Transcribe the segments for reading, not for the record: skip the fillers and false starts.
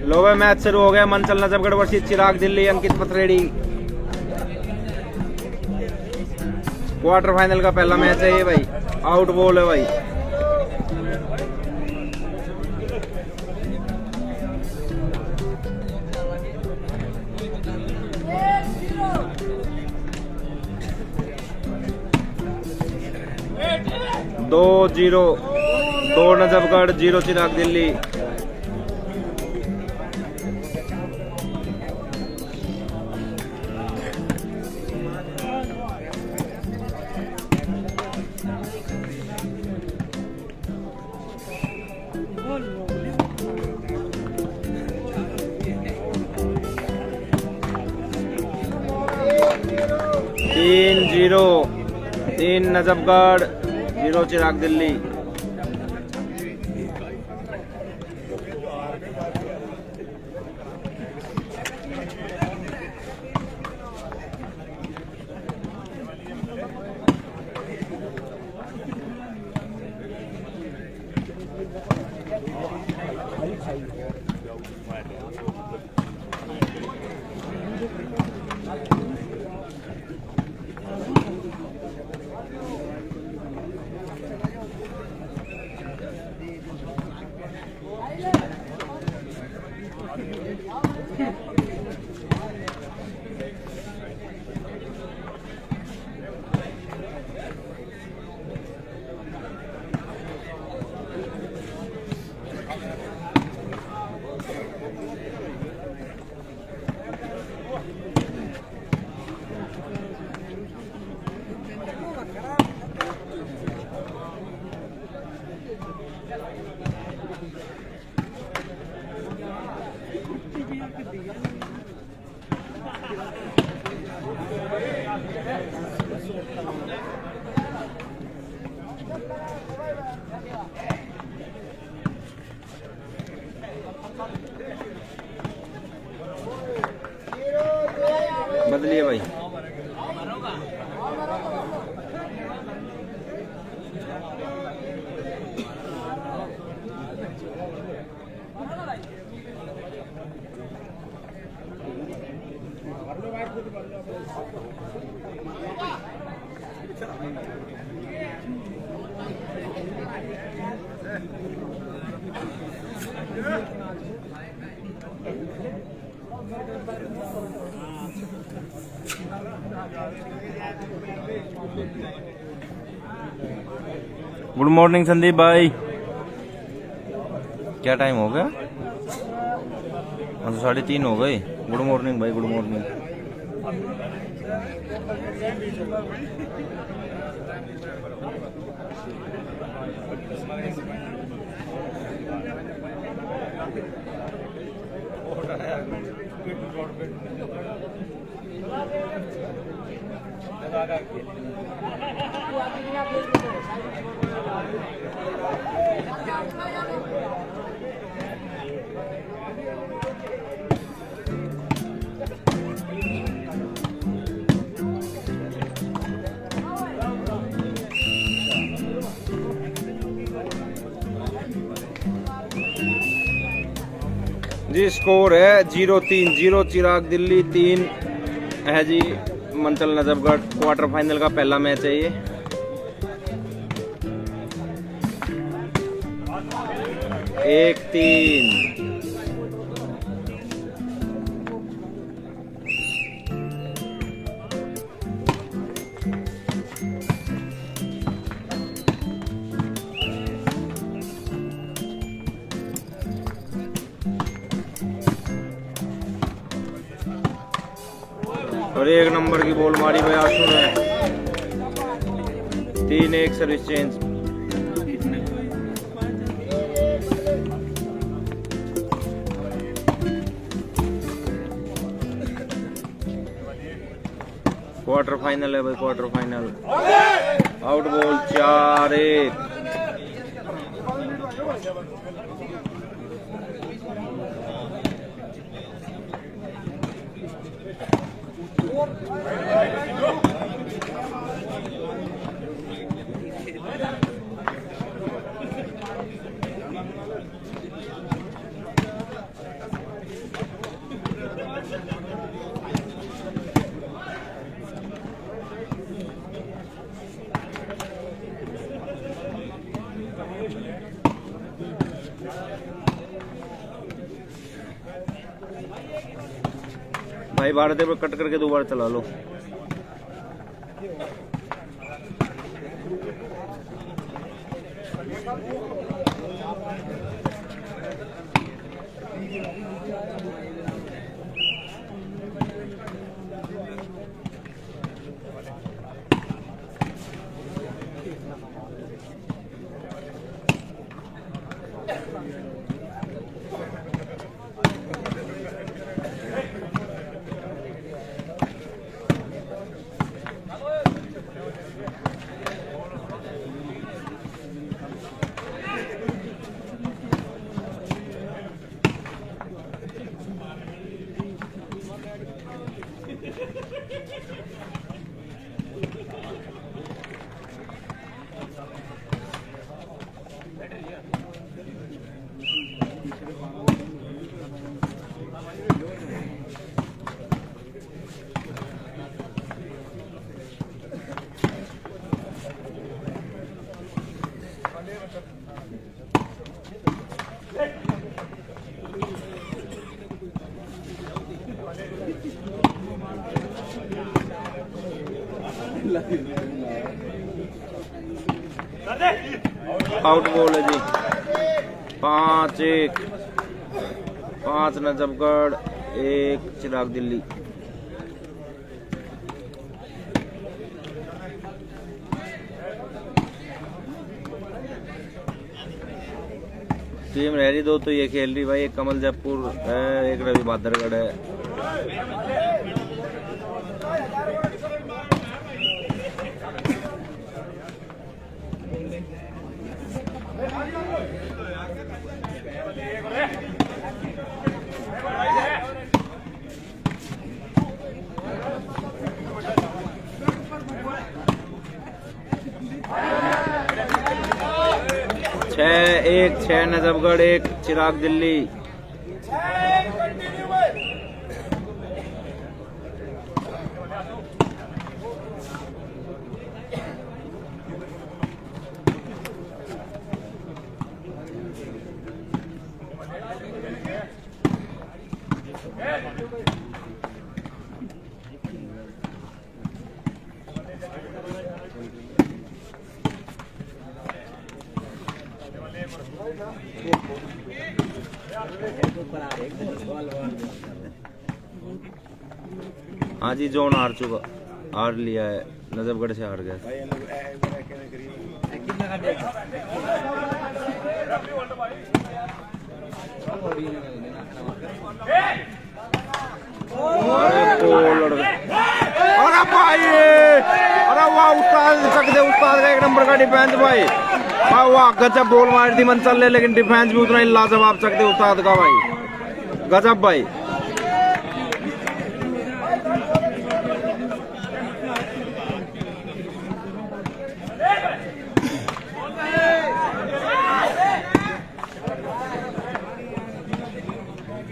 लो भाई मैच शुरू हो गया। मंचल नजफगढ़ वर्सेस चिराग दिल्ली। अंकित पथरेड़ी। क्वार्टर फाइनल का पहला मैच है ये भाई। आउट बॉल है भाई। दो 0 2 नजफगढ़ 0 चिराग दिल्ली। तीन 0 3 नजफगढ़ 0 चिराग दिल्ली। बदलिए भाई। गुड मॉर्निंग संदीप भाई। क्या टाइम हो गया? 3:30 हो गए। गुड मॉर्निंग भाई, गुड मॉर्निंग। जी स्कोर है 0-3 0 चिराग दिल्ली 3 है जी मंचल नजफगढ़। क्वार्टर फाइनल का पहला मैच है ये। एक 3 और 1 नंबर की बॉल मारी भाई आशु ने। 3-1 सर्विस चेंज। क्वार्टर फाइनल है भाई, क्वार्टर फाइनल। Out ball 4-1। भाई भारत पर कट करके दोबारा चला लो। आउट बॉल है जी। 5-1, 5 नजफगढ़, 1 चिराग दिल्ली। टीम रह रही 2 तो ये खेल रही भाई। एक कमल जयपुर है, एक रवि बहादुरगढ़ है। एक 6 नजफगढ़, 1 चिराग दिल्ली। हाँ जी, जोन हार चुका, हार लिया है, नजफगढ़ से हार गया। अरे भाई, अरे वाह उस्ताद, सकते उस्ताद का 1 नंबर का डिफेंस भाई। वाह गजब बॉल मार दी मंसल ने, लेकिन डिफेंस भी उतना ही लाजवाब सकते उस्ताद का भाई, गजब भाई।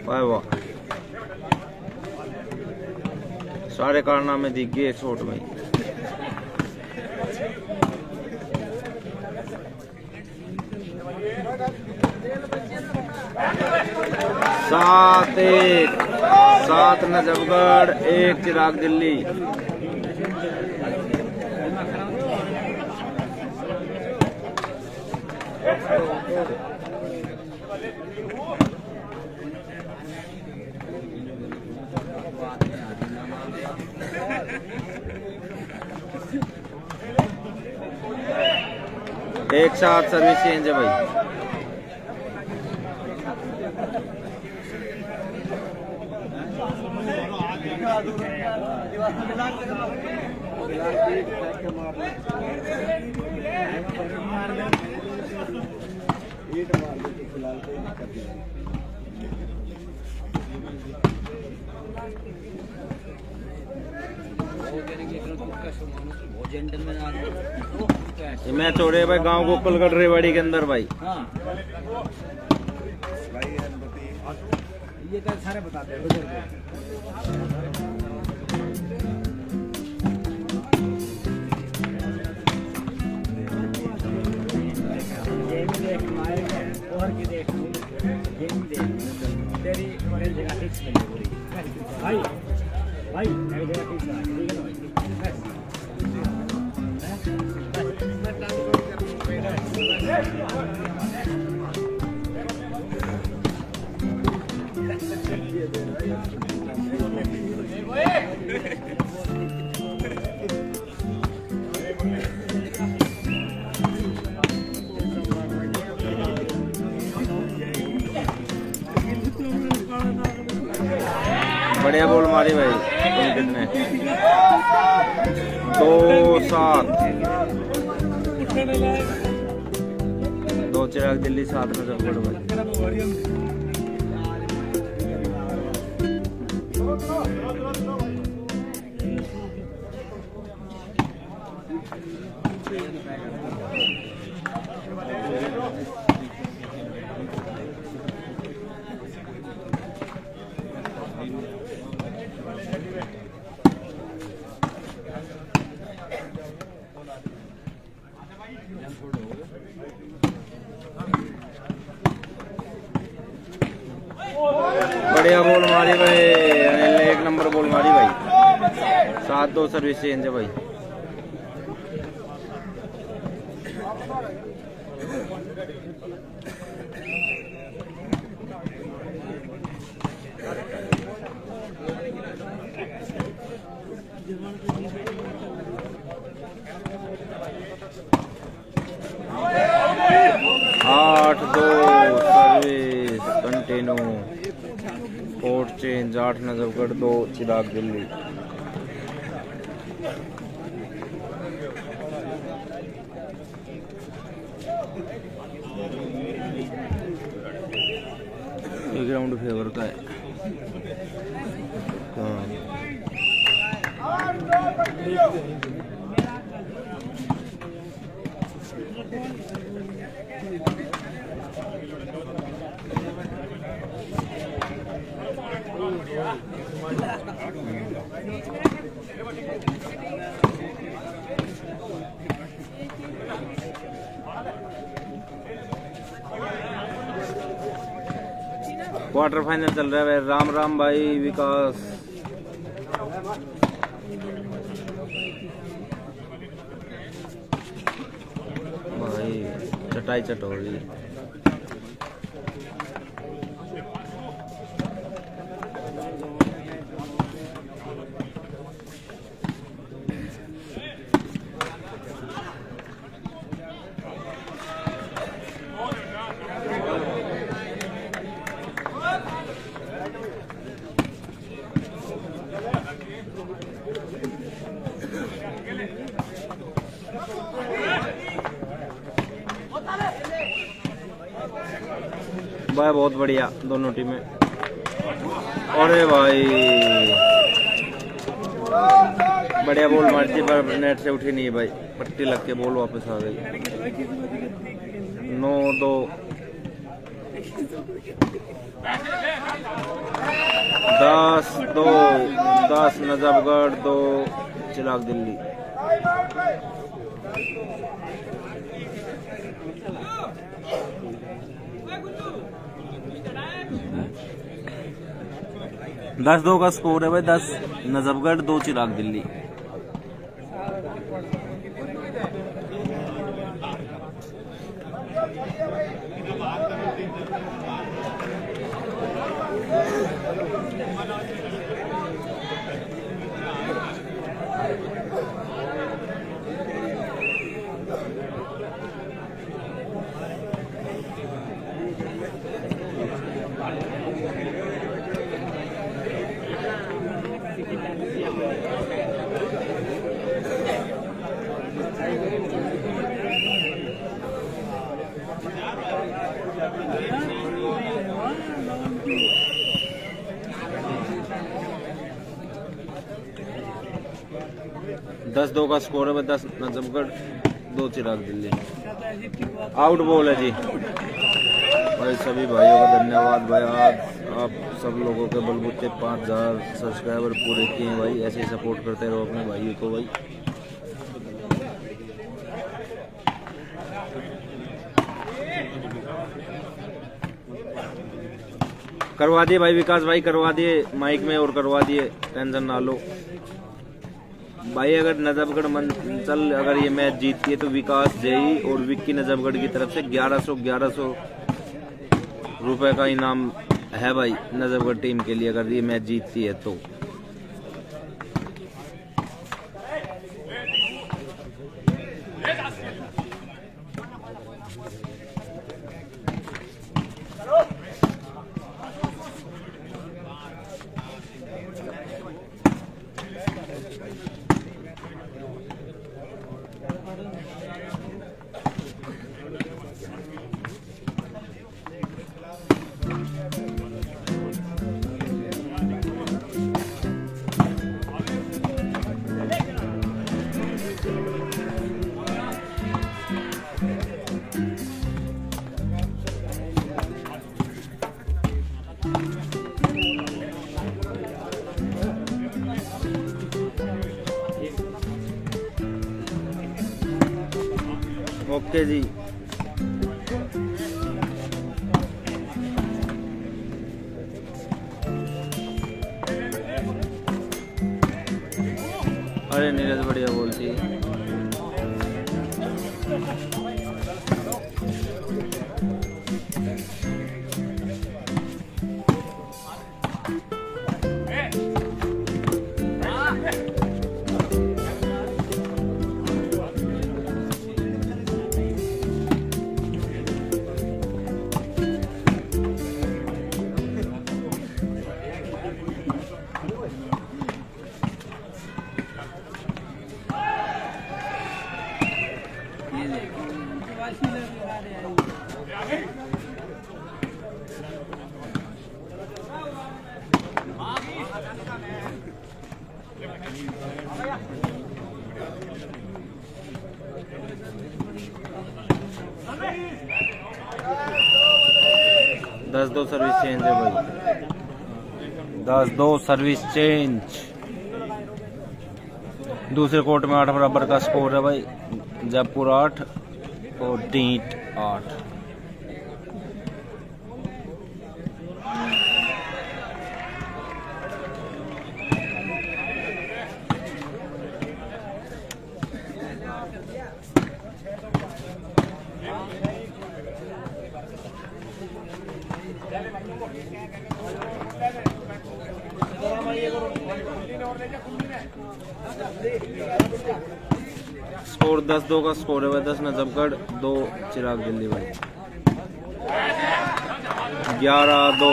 वाह सारे कारनामे दिख गए एक शॉट में। सात 7 नजफगढ़, 1 चिराग दिल्ली। एक साथ सर्विस चेंज है भाई। ये मैच हो रहे भाई गांव गोकुलगढ़ रेवाड़ी के अंदर भाई। ये तो सारे बताते हैं। तेरी जगह भाई बढ़िया बॉल मारी भाई। कितने 2-7 2 चिराग दिल्ली 7 में जब भाई। बढ़िया बॉल मारी भाई, एक नंबर बॉल मारी भाई। 7-2 सर्विस चेंज है भाई। आठ 2 service continue. Court change 8 Najafgarh 2 चिराग दिल्ली। ग्राउंड फेवर का है। क्वार्टर फाइनल चल रहा है। राम राम भाई विकास। भाई चटाई चटोरी। भाई बहुत बढ़िया दोनों टीमें। अरे भाई बढ़िया बॉल मारती पर नेट से उठी नहीं है भाई। पट्टी लग के बॉल वापस आ गई। 9-2 10-2 10 नजफगढ़ 2 चिराग दिल्ली। 10-2 का स्कोर है भाई। 10 नजफगढ़ 2 चिराग दिल्ली। दस 2 का स्कोर है। 10 नजफगढ़ 2 चिराग दिल्ली। आउट बॉल है जी भाई। सभी भाइयों का धन्यवाद भाई। आज आप सब लोगों के बलबूते 5000 सब्सक्राइबर पूरे किए भाई। ऐसे ही सपोर्ट करते रहो अपने भाइयों को भाई। करवा दिए भाई विकास भाई, करवा दिए माइक में और करवा दिए, टेंशन ना लो भाई। अगर नजफगढ़ मंचल अगर ये मैच जीतती है तो विकास जयी और विक्की नजफगढ़ की तरफ से 1100 रुपए का इनाम है भाई नजफगढ़ टीम के लिए, अगर ये मैच जीतती है तो। ओके जी, अरे नीरज बढ़िया बोलती है। दस दो सर्विस चेंज है भाई, 10-2 सर्विस चेंज। दूसरे कोर्ट में 8 बराबर का स्कोर है भाई, जयपुर 8 और डीट 8। स्कोर 10-2 का स्कोर है भाई, 10 नजफगढ़ 2 चिराग दिल्ली भाई, 11-2।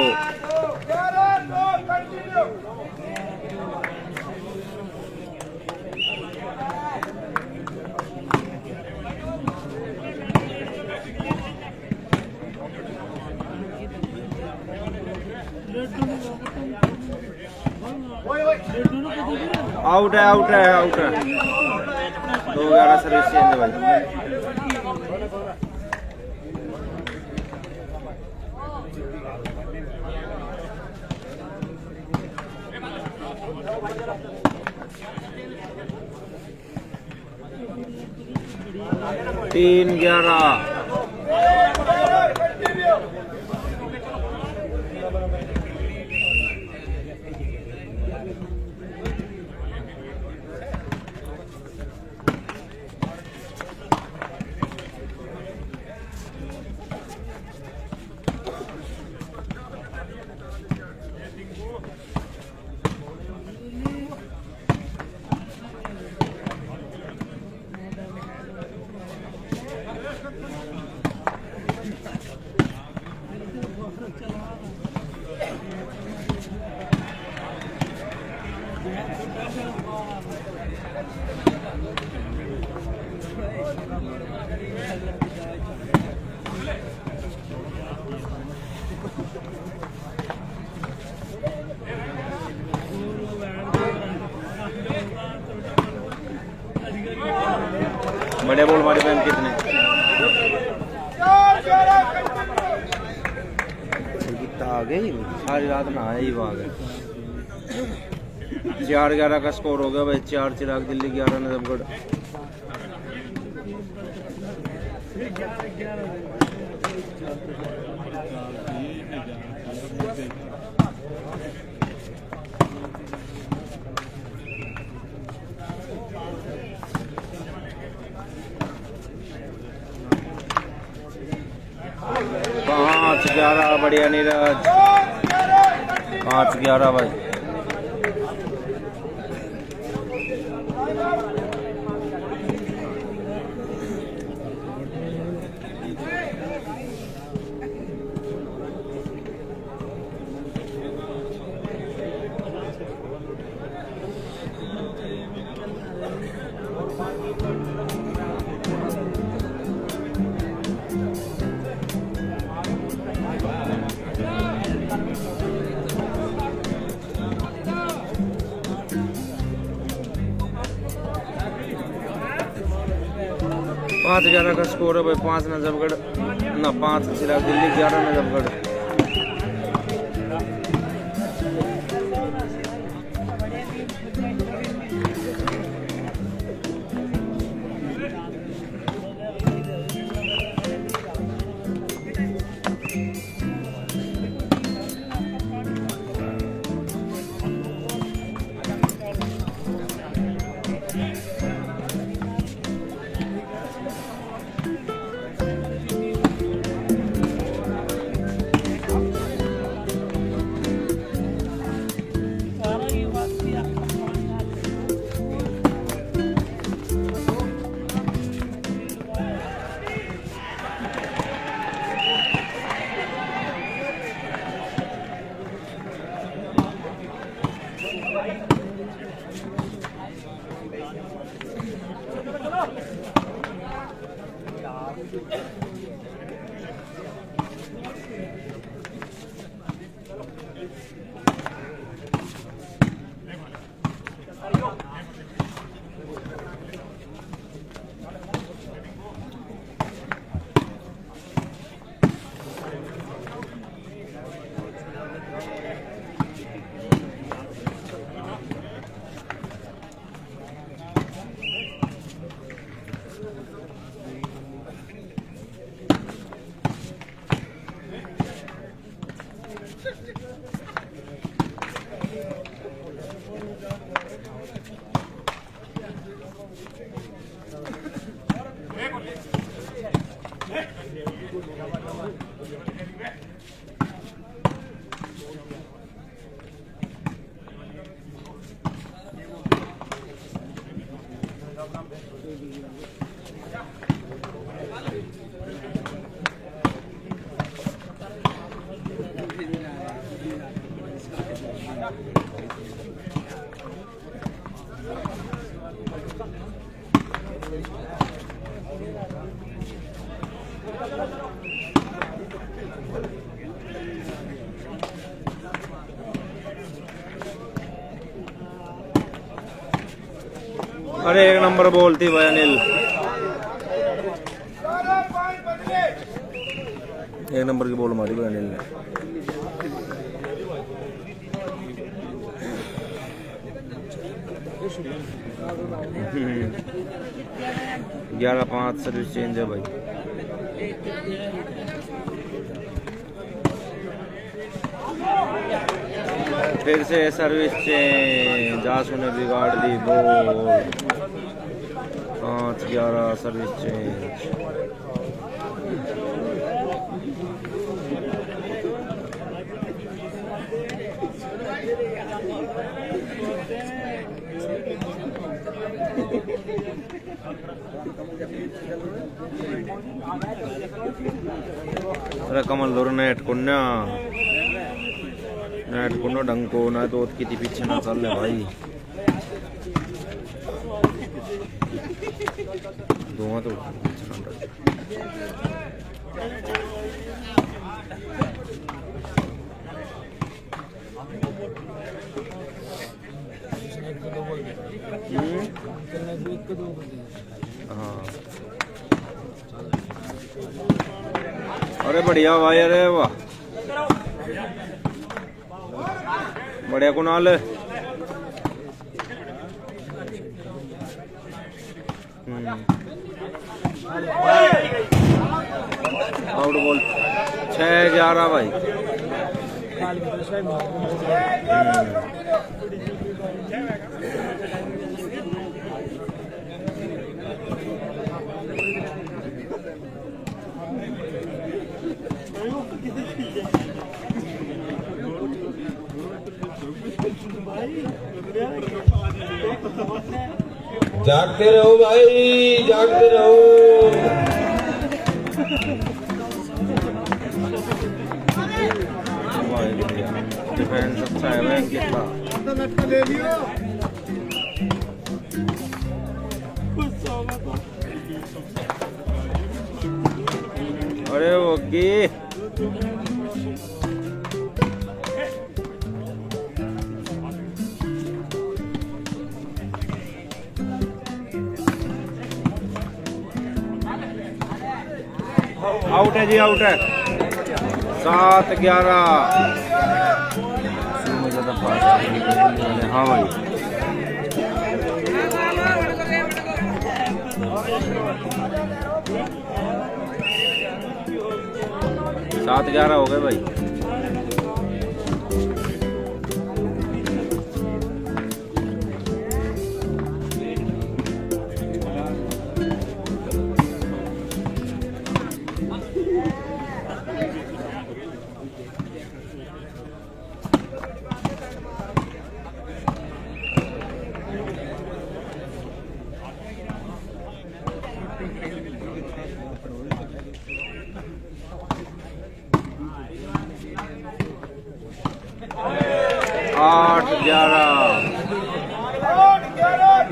आउट है, आउट है, आउट है। 2-11 सर्विस चेंज है भाई। तीन 11। बड़े बॉल मारे बहन कितने आ गई, सारी रात ना आया ही वहां गए। 4-11 का स्कोर हो गया भाई, 4 चिराग दिल्ली, 11 नजफगढ़। पाँच 11 बढ़िया नीरज, 5-11 भाई। पाँच 11 का स्कोर है भाई। 5 नजफगढ़ ना 5 चिराग दिल्ली, 11 नजफगढ़। अरे 1 नंबर बॉल थी भाई अनिल, 1 नंबर की बॉल मारी भाई अनिल ने। ग्यारह 5 सर्विस चेंज है भाई। फिर से सर्विस चेंज, जासू ने बिगाड़ दी बॉल। 5-11 service change. अरे कमल दौर नेट कुन्या डंको ना तो किती पीछे ना चल रहे भाई। धुआं तो हाँ। अरे बढ़िया भाई, अरे वाह बढ़िया कुणाल। आउट बॉल 6-11 भाई। जागते रहो भाई, जागते रहो। डिफेंस अच्छा है भाई कितना। अरे ओके आउट है जी, आउट है। 7-11। हाँ भाई, सात 11 हो गए भाई।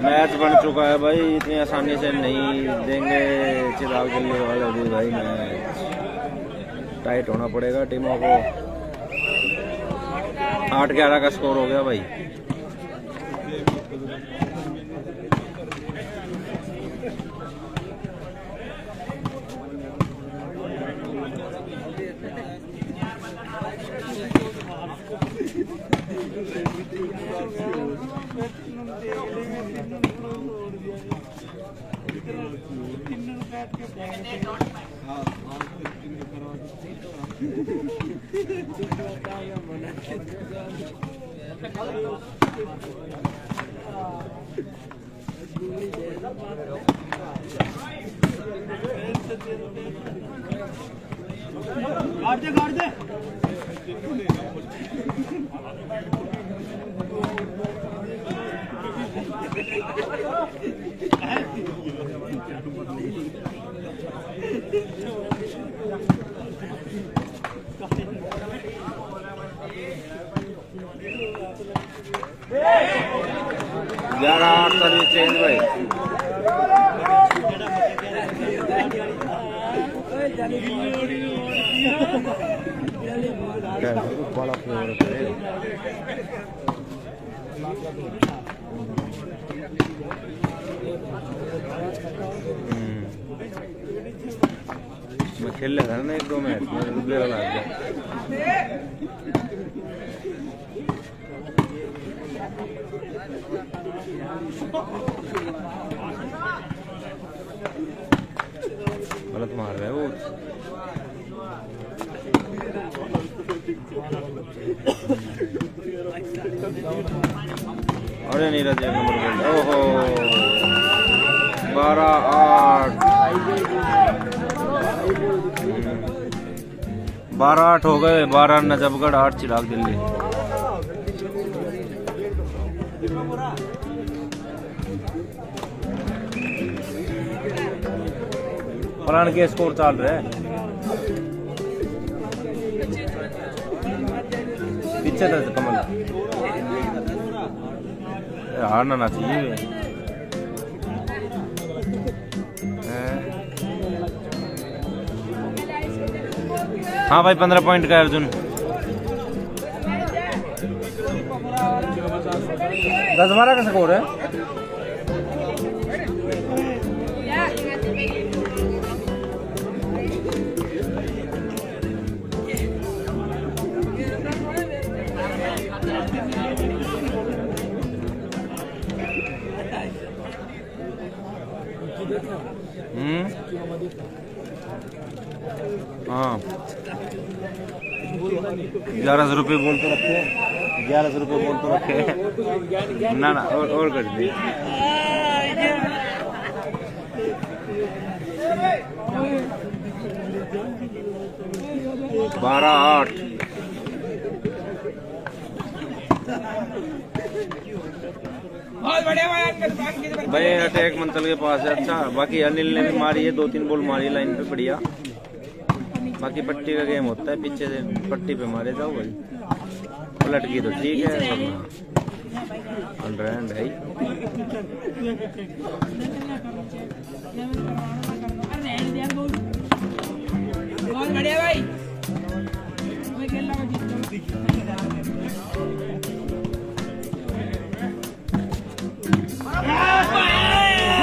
मैच बन चुका है भाई, इतनी आसानी से नहीं देंगे चिराग दिल्ली वाले भी भाई। मैच टाइट होना पड़ेगा टीमों को। 8-11 का स्कोर हो गया भाई। गाड़ दे। सर्विस चेंज भाई। बड़ा प्लेयर है। मैं खेल रहा था ना 1-2 मैच में, डुबले वाला आ गया। गलत मार रहा है वो। अरे नीरज एक नंबर बोल। ओहो 12-8। 12-8 हो गए। 12 नजफगढ़, 8 चिराग दिल्ली। फलान के स्कोर चल रहे हैं पीछे था कमल। हारना ना चाहिए। हाँ भाई 15 पॉइंट का अर्जुन। 10-12 का स्कोर है। हाँ 1100 रुपये बोल तो रखे, 1100 रुपये बोल तो रखे। ना ना और कर दी। 12-8 भाई अटैक मंतल के पास है। अच्छा बाकी अनिल ने भी मारी है, 2-3 बॉल मारी लाइन पे बढ़िया। बाकी पट्टी का गेम होता है, पीछे से पट्टी पे मारे जाओ भाई, पलट की तो ठीक है, ऑलराउंड है। बढ़िया भाई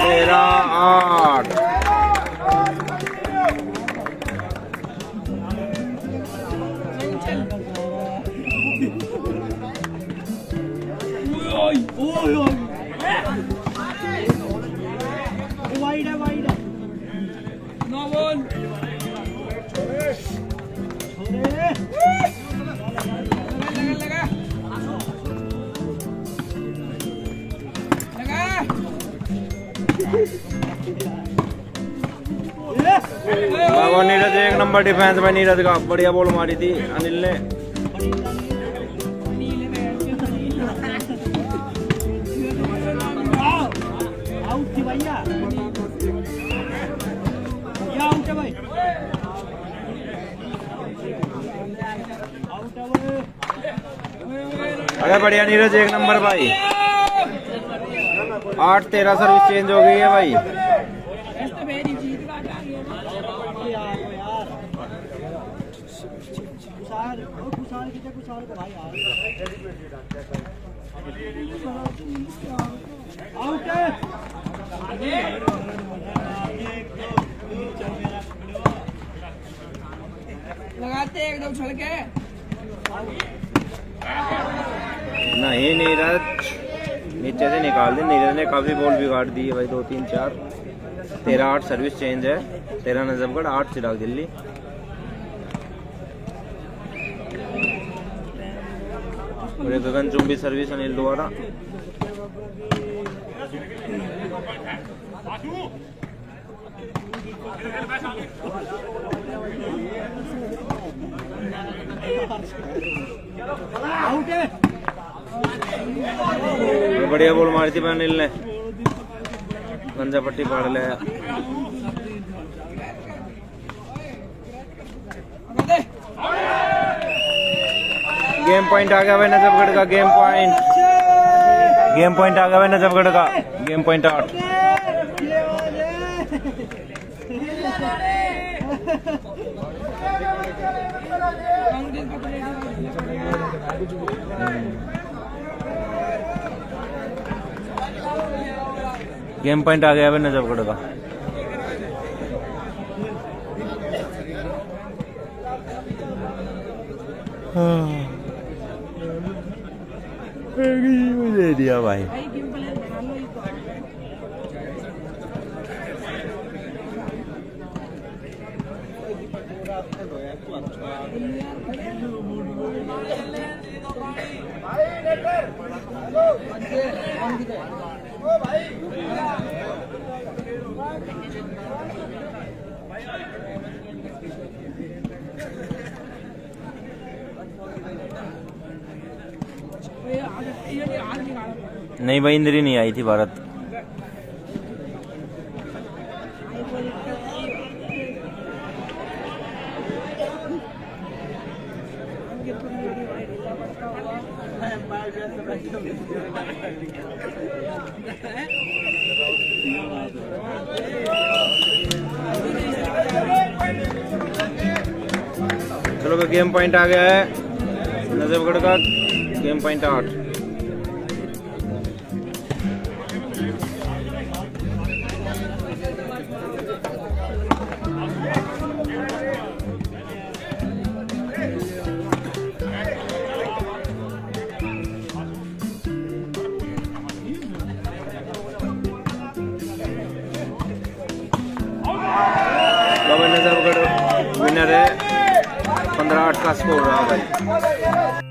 13-8 वाइड है नो बॉल बाबा नीरज 1 नंबर डिफेंस में, नीरज का बढ़िया बॉल मारी थी अनिल ने। अरे बढ़िया नीरज 1 नंबर भाई। 8-13 सर्विस चेंज हो गई है भाई। लगाते एक दो छलके नहीं नीरज नीचे से निकाल दे। नीरज ने काफी बॉल बिगाड़ दी है भाई, 2-3-4। 13-8 सर्विस चेंज है। 13 नजफगढ़, 8 चिराग दिल्ली। और गगनचुंबी सर्विस अनिल द्वारा। बढ़िया बॉल मारी थी अनिल ने, गंजा पट्टी पाड़ लिया। गेम पॉइंट आ गया भाई नजफगढ़ का। गेम पॉइंट आ गया भाई नजफगढ़ का। Game point 8। गेम पॉइंट आ गया भाई नजफगढ़ का। दे दिया भाई। नहीं भाई इंद्री नहीं आई थी भारत। चलो गेम पॉइंट आ गया है नजफगढ़ का। Game point 8। नजफगढ़ विनर है। 15-8 का स्कोर रहा भाई।